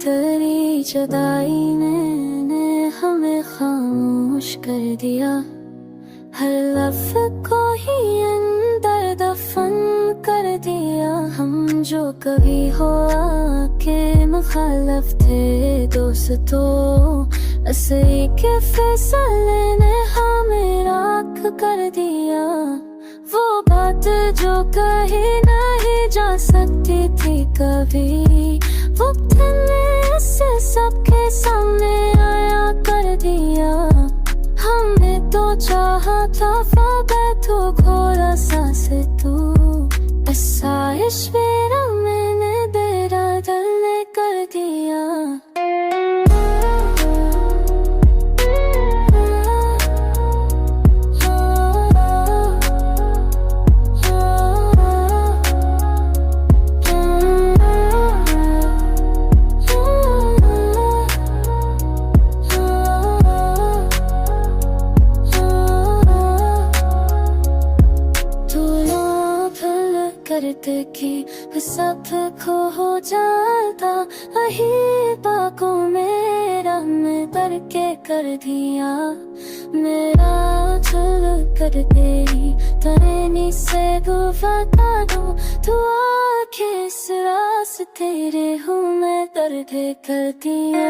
तेरी जुदाई ने हमें खामोश कर दिया, हर लफ्ज़ को ही अंदर दफन कर दिया। हम जो कभी हो आके मुखालफ थे दोस्तों, असली के फैसले ने हमें राख कर दिया। वो बात जो कही नहीं जा सकती थी कभी, वो तुमने से सबके सामने आया कर दिया। हमने तो चाहा था फ़कत तू खोला सांस तू, ऐसा इश्क मेरा मैंने बेरा दिल ने कर दिया। करते कि सब खो हो जाता, वही बाकों मेरा मैं भर के कर दिया। मेरा दिल कर तेरी तरेनी से गुफाता दो, तू आके इस रास तेरे हूँ मैं दर्द कर दिया।